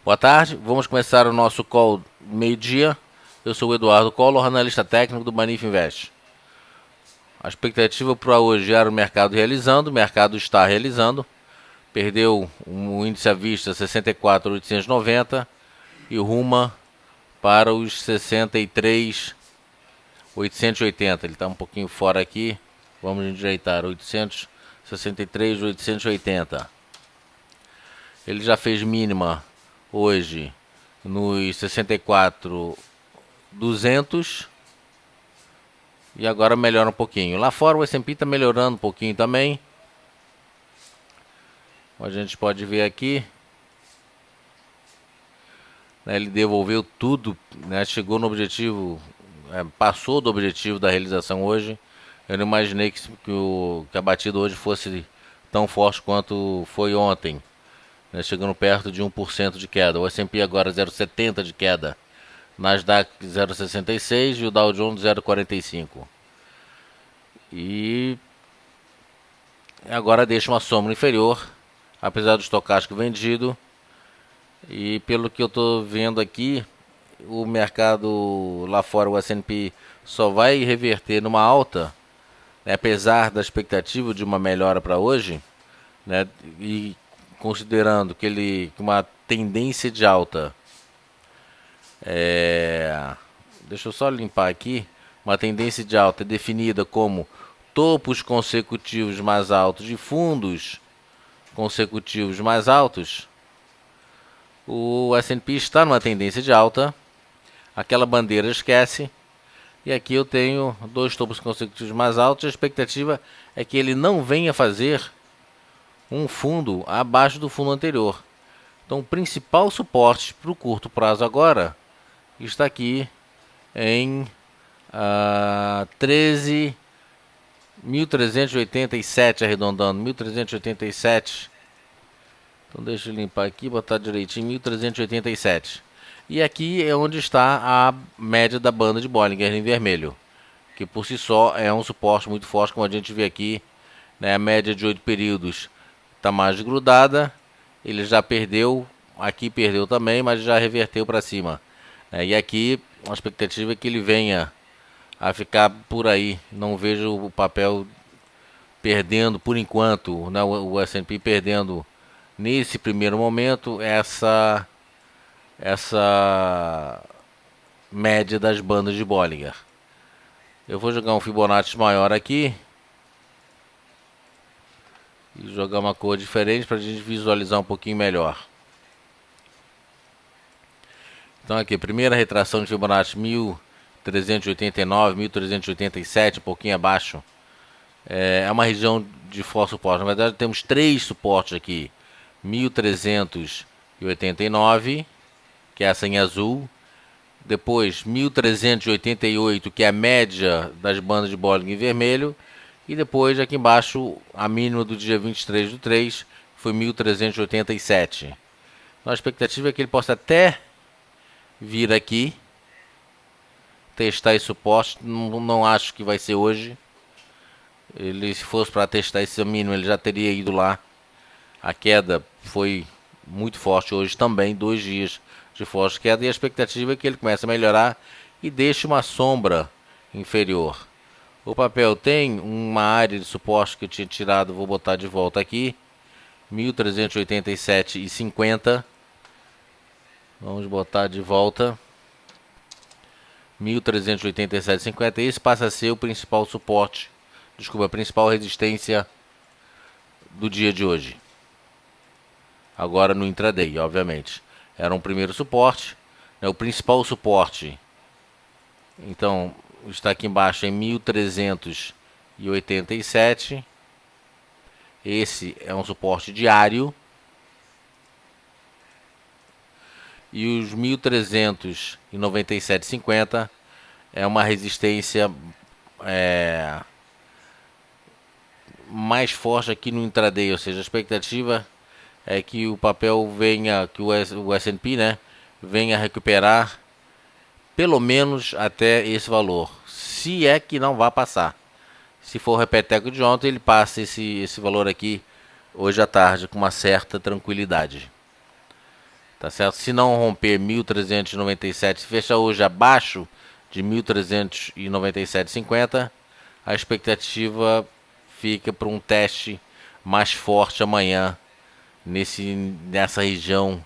Boa tarde, vamos começar o nosso call meio-dia. Eu sou o Eduardo Collor, analista técnico do Banif Invest. A expectativa para hoje era o mercado realizando, o mercado está realizando. Perdeu o índice à vista 64.890 e ruma para os 63.880. Ele está um pouquinho fora aqui, vamos endireitar, 63.880. Ele já fez mínima hoje nos 64.200 e agora melhora um pouquinho. Lá fora o S&P está melhorando um pouquinho também. A gente pode ver aqui, né, ele devolveu tudo, né, chegou no objetivo, passou do objetivo da realização hoje. Eu não imaginei que a batida hoje fosse tão forte quanto foi ontem, né, chegando perto de 1% de queda. O S&P agora 0,70 de queda, Nasdaq 0,66 e o Dow Jones 0,45. E agora deixa uma sombra inferior, apesar do estocástico vendido. E pelo que eu estou vendo aqui, o mercado lá fora, o S&P, só vai reverter numa alta, né, apesar da expectativa de uma melhora para hoje, né, e considerando que uma tendência de alta, deixa eu só limpar aqui, uma tendência de alta é definida como topos consecutivos mais altos de fundos consecutivos mais altos. O S&P está numa tendência de alta, aquela bandeira esquece, e aqui eu tenho dois topos consecutivos mais altos. A expectativa é que ele não venha fazer um fundo abaixo do fundo anterior. Então o principal suporte para o curto prazo agora está aqui em 13.387, arredondando, 1.387. Então deixa eu limpar aqui, botar direitinho, 1.387. E aqui é onde está a média da banda de Bollinger em vermelho, que por si só é um suporte muito forte, como a gente vê aqui, né? A média de 8 períodos está mais grudada, ele já perdeu, aqui perdeu também, mas já reverteu para cima. E aqui a expectativa é que ele venha a ficar por aí. Não vejo o papel perdendo por enquanto, né? O S&P perdendo nesse primeiro momento essa média das bandas de Bollinger. Eu vou jogar um Fibonacci maior aqui e jogar uma cor diferente para a gente visualizar um pouquinho melhor. Então aqui, primeira retração de Fibonacci 1.389, 1.387, um pouquinho abaixo. É uma região de forte suporte. Na verdade temos três suportes aqui. 1.389, que é essa em azul. Depois 1.388, que é a média das bandas de Bollinger em vermelho. E depois aqui embaixo a mínima do dia 23/3 foi 1.387. Então a expectativa é que ele possa até vir aqui testar esse suporte. Não acho que vai ser hoje. Ele, se fosse para testar esse mínimo, ele já teria ido lá. A queda foi muito forte hoje também, 2 dias de forte queda, e a expectativa é que ele comece a melhorar e deixe uma sombra inferior. O papel tem uma área de suporte que eu tinha tirado, vou botar de volta aqui, 1.387,50. Vamos botar de volta 1.387,50. Esse passa a ser o principal suporte, desculpa, a principal resistência do dia de hoje. Agora no intraday, obviamente. Era um primeiro suporte, né, o principal suporte. Então, está aqui embaixo em 1.387. Esse é um suporte diário. E os 1.397,50 é uma resistência mais forte aqui no intraday, ou seja, a expectativa é que o papel venha, que o S&P, né, venha recuperar pelo menos até esse valor, se é que não vai passar. Se for o repeteco de ontem, ele passa esse valor aqui hoje à tarde com uma certa tranquilidade. Tá certo? Se não romper 1.397, se fecha hoje abaixo de 1.397,50, a expectativa fica para um teste mais forte amanhã nessa região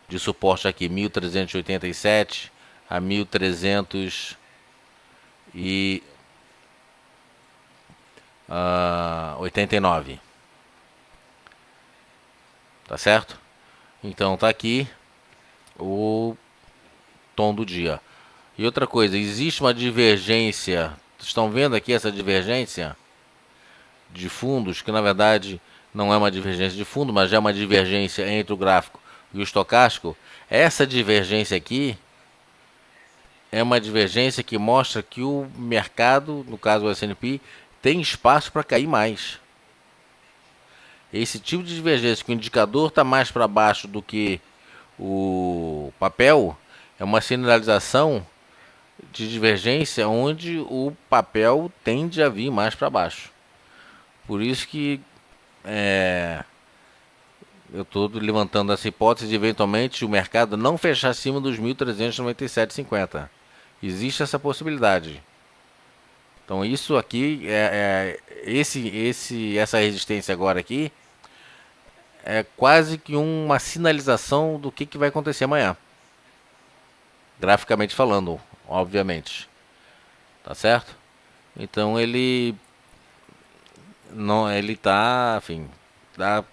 de suporte aqui, 1.387 a 1.389. Tá certo? Então tá aqui o tom do dia. E outra coisa, existe uma divergência. Estão vendo aqui essa divergência de fundos, que na verdade não é uma divergência de fundo, mas é uma divergência entre o gráfico e o estocástico. Essa divergência aqui é uma divergência que mostra que o mercado, no caso o S&P, tem espaço para cair mais. Esse tipo de divergência, que o indicador está mais para baixo do que o papel, é uma sinalização de divergência onde o papel tende a vir mais para baixo. Por isso que eu estou levantando essa hipótese de eventualmente o mercado não fechar acima dos 1.397,50. Existe essa possibilidade. Então isso aqui essa resistência agora aqui é quase que uma sinalização do que vai acontecer amanhã. Graficamente falando, obviamente. Tá certo? Então ele está, enfim, tá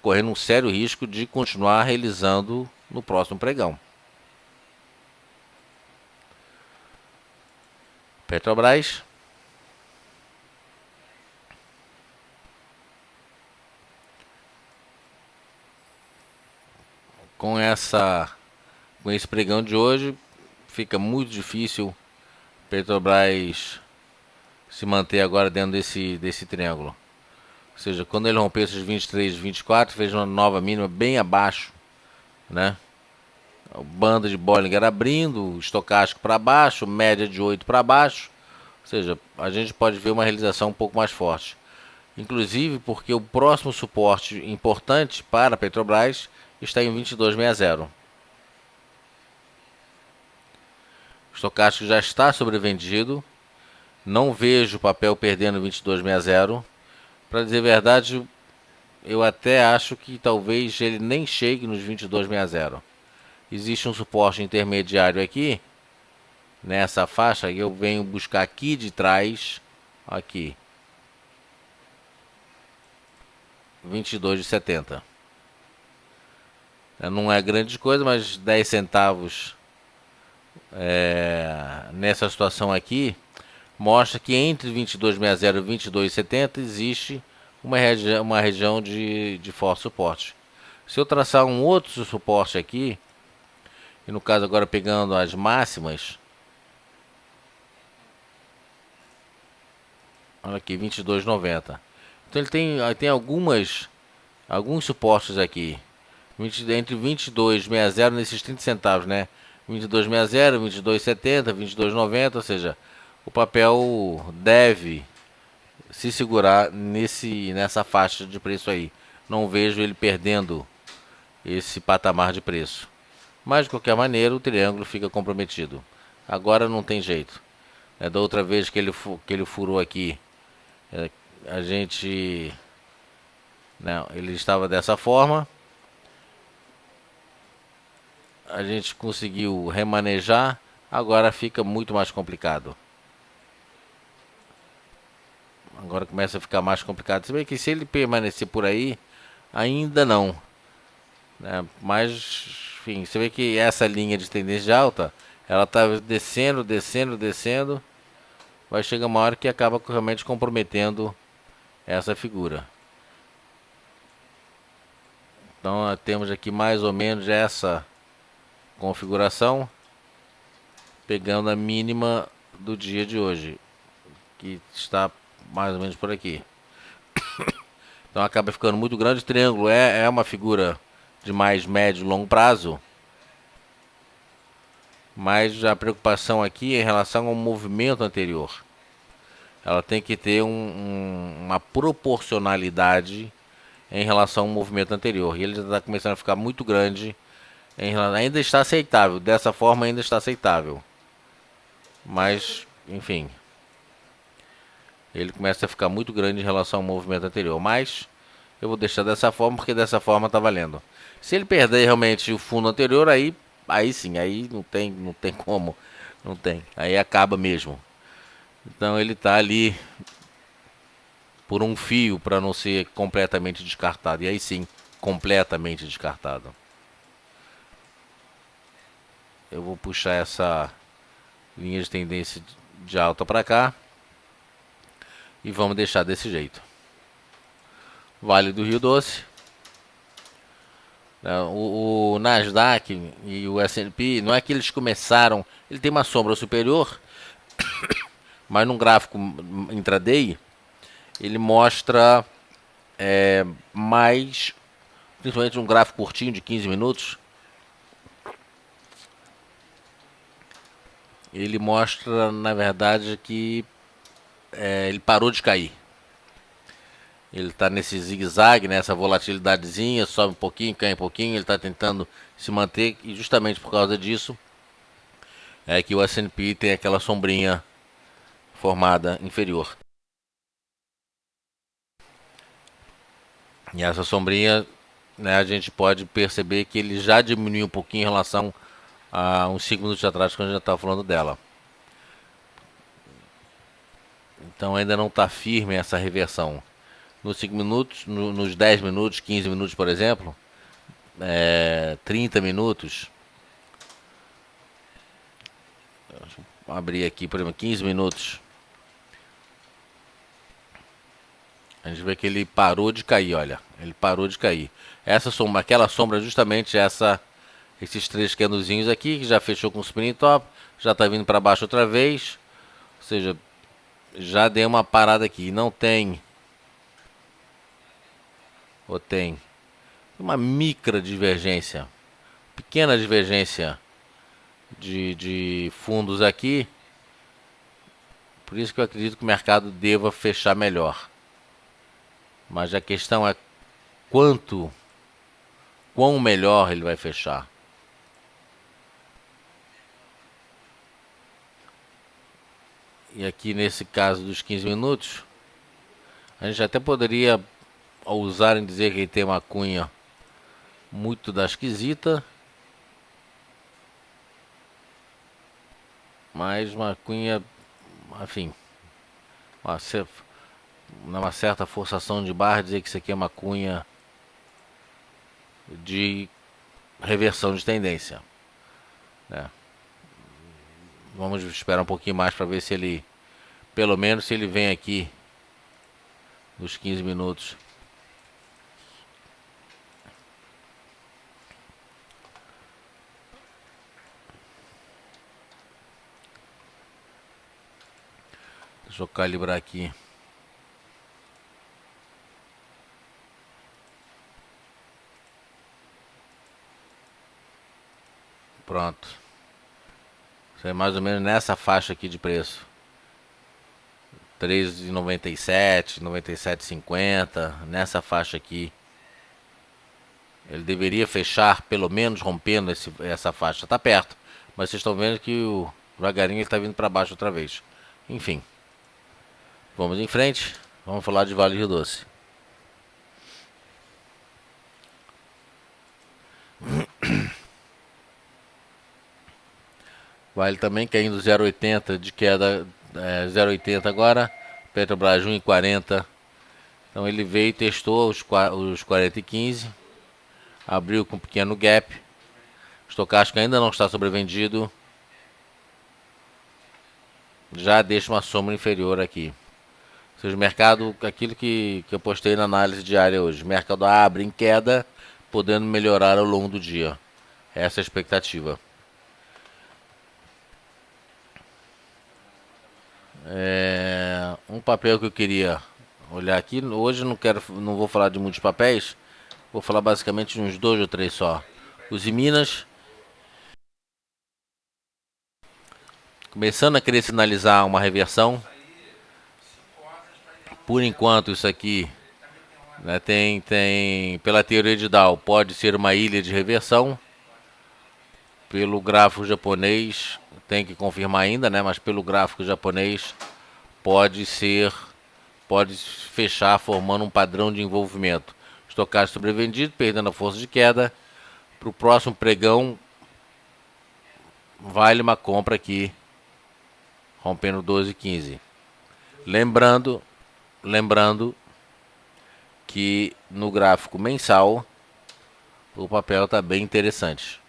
correndo um sério risco de continuar realizando no próximo pregão. Petrobras. Com esse pregão de hoje, fica muito difícil Petrobras se manter agora dentro desse triângulo. Ou seja, quando ele rompeu esses 23, 24, fez uma nova mínima bem abaixo, né? O banda de Bollinger abrindo, estocástico para baixo, média de 8 para baixo. Ou seja, a gente pode ver uma realização um pouco mais forte. Inclusive porque o próximo suporte importante para a Petrobras está em 22,60. O estocástico já está sobrevendido. Não vejo o papel perdendo 22,60. Para dizer a verdade, eu até acho que talvez ele nem chegue nos 22,60. Existe um suporte intermediário aqui, nessa faixa, e eu venho buscar aqui de trás, aqui, 22,70. Não é grande coisa, mas 10 centavos nessa situação aqui mostra que entre 22,60 e 22,70 existe uma região de forte suporte. Se eu traçar um outro suporte aqui, e no caso agora pegando as máximas, olha aqui, 22,90. Então ele tem alguns suportes aqui, entre 22,60 nesses 30 centavos, né? 22,60, 22,70, 22,90, ou seja, o papel deve se segurar nessa faixa de preço aí. Não vejo ele perdendo esse patamar de preço. Mas de qualquer maneira o triângulo fica comprometido. Agora não tem jeito. Da outra vez que ele furou aqui, a gente... Não, ele estava dessa forma. A gente conseguiu remanejar. Agora fica muito mais complicado. Agora começa a ficar mais complicado. Se bem que se ele permanecer por aí, ainda não. Mas, enfim, você vê que essa linha de tendência de alta, ela está descendo, descendo, descendo. Vai chegar uma hora que acaba realmente comprometendo essa figura. Então temos aqui mais ou menos essa configuração, pegando a mínima do dia de hoje, que está mais ou menos por aqui. Então acaba ficando muito grande. O triângulo é uma figura de mais médio e longo prazo, mas a preocupação aqui é em relação ao movimento anterior. Ela tem que ter uma proporcionalidade em relação ao movimento anterior. E ele já está começando a ficar muito grande Ainda está aceitável, dessa forma ainda está aceitável. Mas, enfim, ele começa a ficar muito grande em relação ao movimento anterior. Mas eu vou deixar dessa forma, porque dessa forma tá valendo. Se ele perder realmente o fundo anterior, aí sim, aí não tem como. Não tem. Aí acaba mesmo. Então ele tá ali por um fio para não ser completamente descartado. E aí sim, completamente descartado. Eu vou puxar essa linha de tendência de alta para cá. E vamos deixar desse jeito. Vale do Rio Doce. O Nasdaq e o S&P, não é que eles começaram... Ele tem uma sombra superior, mas num gráfico intraday, ele mostra mais... Principalmente num gráfico curtinho de 15 minutos, ele mostra, na verdade, que ele parou de cair. Ele está nesse zigue-zague, nessa volatilidadezinha, sobe um pouquinho, cai um pouquinho, ele está tentando se manter, e justamente por causa disso é que o S&P tem aquela sombrinha formada inferior. E essa sombrinha, né, a gente pode perceber que ele já diminuiu um pouquinho em relação a uns 5 minutos atrás, quando a gente estava falando dela. Então ainda não está firme essa reversão. Nos 5 minutos, nos 10 minutos, 15 minutos, por exemplo, 30 minutos. Deixa eu abrir aqui, por exemplo, 15 minutos. A gente vê que ele parou de cair, olha. Ele parou de cair. Essa sombra, aquela sombra é justamente esses 3 candlezinhos aqui, que já fechou com o spinning top, já está vindo para baixo outra vez. Ou seja, já deu uma parada aqui. Não tem... Ou tem uma micra divergência, pequena divergência de fundos aqui. Por isso que eu acredito que o mercado deva fechar melhor. Mas a questão é quão melhor ele vai fechar. E aqui nesse caso dos 15 minutos, a gente até poderia ousar em dizer que ele tem uma cunha muito da esquisita, mas uma cunha, enfim, uma certa forçação de barra, dizer que isso aqui é uma cunha de reversão de tendência, né? Vamos esperar um pouquinho mais para ver se ele, pelo menos se ele vem aqui nos 15 minutos. Deixa eu calibrar aqui. Pronto. Isso é mais ou menos nessa faixa aqui de preço. 3,97, 97,50, nessa faixa aqui. Ele deveria fechar, pelo menos rompendo essa faixa. Tá perto, mas vocês estão vendo que devagarinho ele está vindo para baixo outra vez. Enfim, vamos em frente. Vamos falar de Vale do Rio Doce. Vale também caindo 0,80 de queda, 0,80 agora. Petrobras 1,40. Então ele veio e testou os 40,15. Abriu com um pequeno gap. O estocástico ainda não está sobrevendido. Já deixa uma sombra inferior aqui. Ou seja, o mercado, aquilo que eu postei na análise diária hoje. O mercado abre em queda, podendo melhorar ao longo do dia. Essa é a expectativa. Um papel que eu queria olhar aqui. Hoje não vou falar de muitos papéis. Vou falar basicamente de uns 2 ou 3 só. Os Minas. Começando a querer sinalizar uma reversão. Por enquanto isso aqui, né, tem pela teoria de Dow, pode ser uma ilha de reversão. Pelo gráfico japonês, tem que confirmar ainda, né? Mas pelo gráfico japonês pode fechar formando um padrão de envolvimento. Estocástico sobrevendido, perdendo a força de queda. Para o próximo pregão, vale uma compra aqui, rompendo 12,15. Lembrando que no gráfico mensal o papel está bem interessante.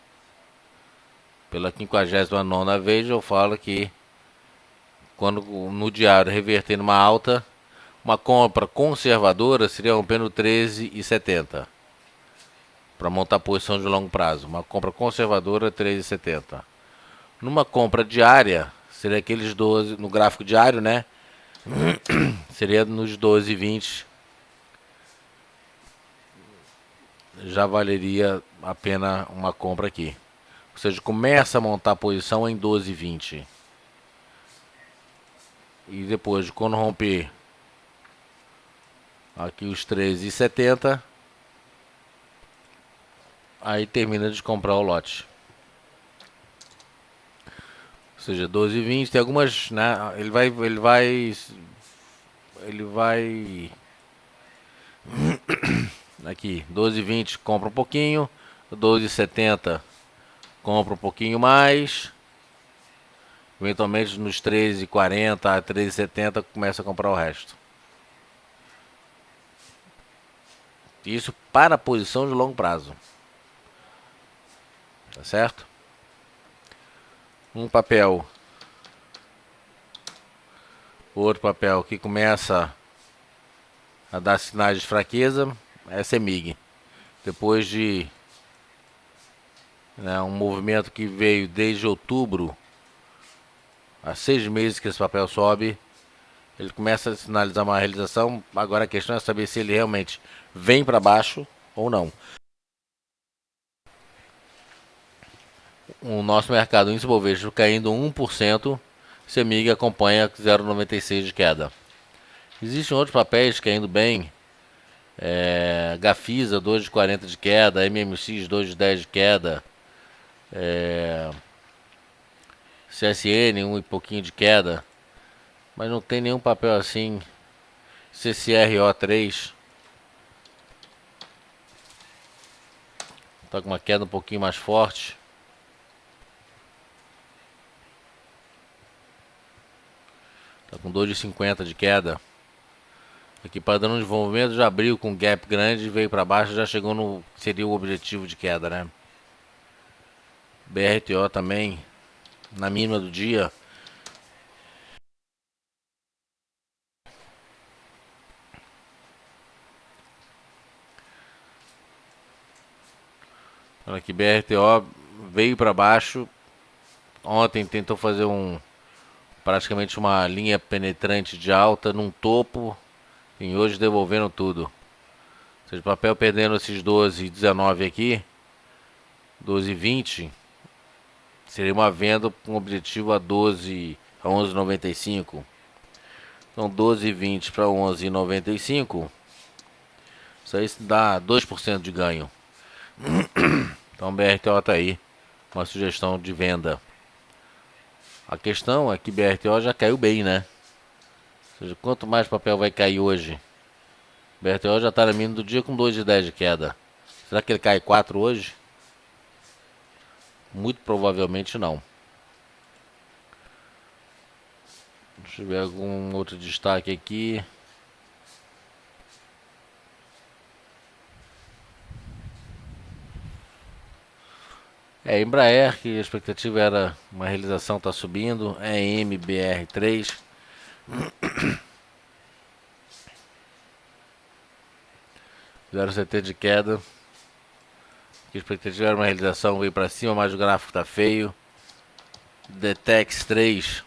Pela 59ª vez eu falo que quando no diário reverter numa alta, uma compra conservadora seria rompendo 13,70 para montar posição de longo prazo. Uma compra conservadora 13,70. Numa compra diária seria aqueles 12 no gráfico diário, né? Seria nos 12,20. Já valeria a pena uma compra aqui. Ou seja, começa a montar a posição em 12,20. E depois, quando romper aqui os 13,70, aí termina de comprar o lote. Ou seja, 12,20, tem algumas, né? Ele vai aqui, 12,20 compra um pouquinho, 12,70 compra um pouquinho mais. Eventualmente nos 13,40 a 13,70 começa a comprar o resto. Isso para a posição de longo prazo. Tá certo? Um papel. Outro papel que começa a dar sinais de fraqueza é a CEMIG. Depois de um movimento que veio desde outubro, há 6 meses que esse papel sobe, ele começa a sinalizar uma realização. Agora a questão é saber se ele realmente vem para baixo ou não. O nosso mercado índice Bovespa caindo 1%, CEMIG acompanha 0,96 de queda. Existem outros papéis caindo bem, Gafisa 2,40 de queda, MMX 2,10 de queda, CSN 1 e pouquinho de queda, mas não tem nenhum papel assim. CCRO3 está com uma queda um pouquinho mais forte. Está com 2,50 de queda. Aqui padrão de desenvolvimento já abriu com gap grande, veio para baixo, já chegou no que seria o objetivo de queda, né? BRTO também na mínima do dia. Olha aqui, BRTO veio para baixo. Ontem tentou fazer praticamente uma linha penetrante de alta num topo, e hoje devolvendo tudo. Ou seja, papel perdendo esses 12,19 aqui, 12,20, seria uma venda com objetivo a 11,95. Então 12,20 para 11,95, isso aí dá 2% de ganho. Então BRTO está aí, uma sugestão de venda. A questão é que BRTO já caiu bem, né? Ou seja, quanto mais papel vai cair hoje? BRTO já está na mínima do dia com 2,10 de queda. Será que ele cai 4 hoje? Muito provavelmente não. Deixa eu ver algum outro destaque aqui. Embraer, que a expectativa era uma realização, está subindo. MBR3. 0,70 de queda. A expectativa era uma realização, veio para cima, mas o gráfico está feio. Detex 3,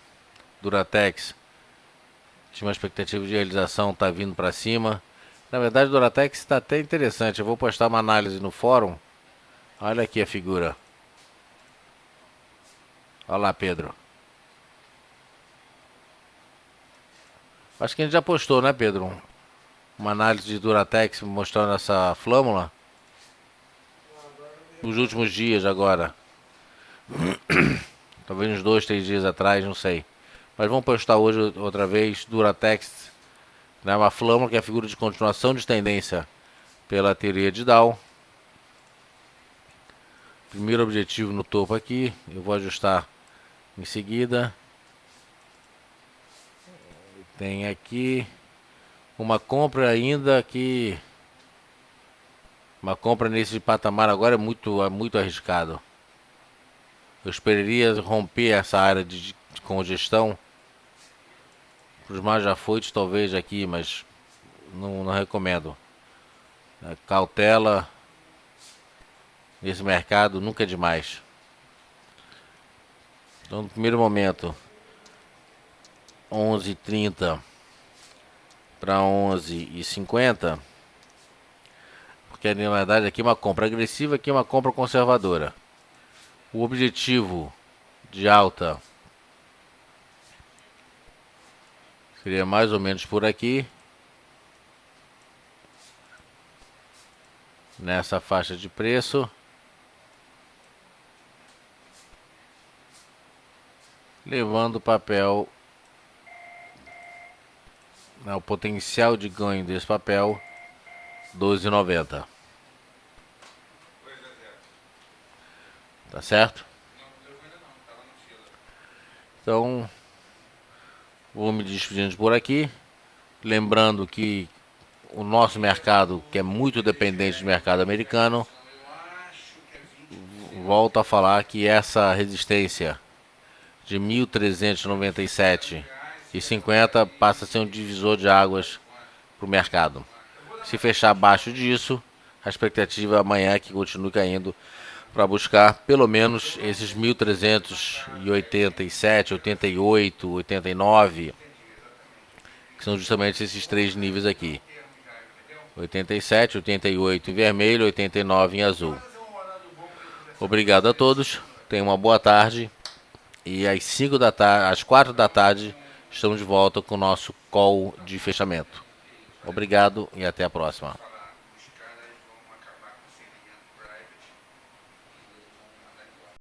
Duratex, tinha uma expectativa de realização, está vindo para cima. Na verdade, o Duratex está até interessante. Eu vou postar uma análise no fórum. Olha aqui a figura. Olha lá, Pedro. Acho que a gente já postou, né, Pedro? Uma análise de Duratex mostrando essa flâmula. Nos últimos dias agora. Talvez uns 2, 3 dias atrás, não sei. Mas vamos postar hoje outra vez Duratex, né, uma flâmula que é a figura de continuação de tendência pela teoria de Dow. Primeiro objetivo no topo aqui, eu vou ajustar em seguida. Tem aqui uma compra ainda que... Uma compra nesse patamar agora é muito arriscado. Eu esperaria romper essa área de congestão. Para os mais afoitos talvez aqui, mas não recomendo. Cautela nesse mercado nunca é demais. Então no primeiro momento 11,30 para 11,50, porque na verdade aqui é uma compra agressiva, aqui é uma compra conservadora. O objetivo de alta seria mais ou menos por aqui, nessa faixa de preço, levando o papel, o potencial de ganho desse papel 12,90. Tá certo? Então, vou me despedindo por aqui. Lembrando que o nosso mercado, que é muito dependente do mercado americano, volto a falar que essa resistência de 1.397,50 passa a ser um divisor de águas para o mercado. Se fechar abaixo disso, a expectativa amanhã é que continue caindo para buscar pelo menos esses 1.387, 88, 89, que são justamente esses três níveis aqui. 87, 88 em vermelho, 89 em azul. Obrigado a todos, tenham uma boa tarde e às 4 da tarde estamos de volta com o nosso call de fechamento. Obrigado e até a próxima.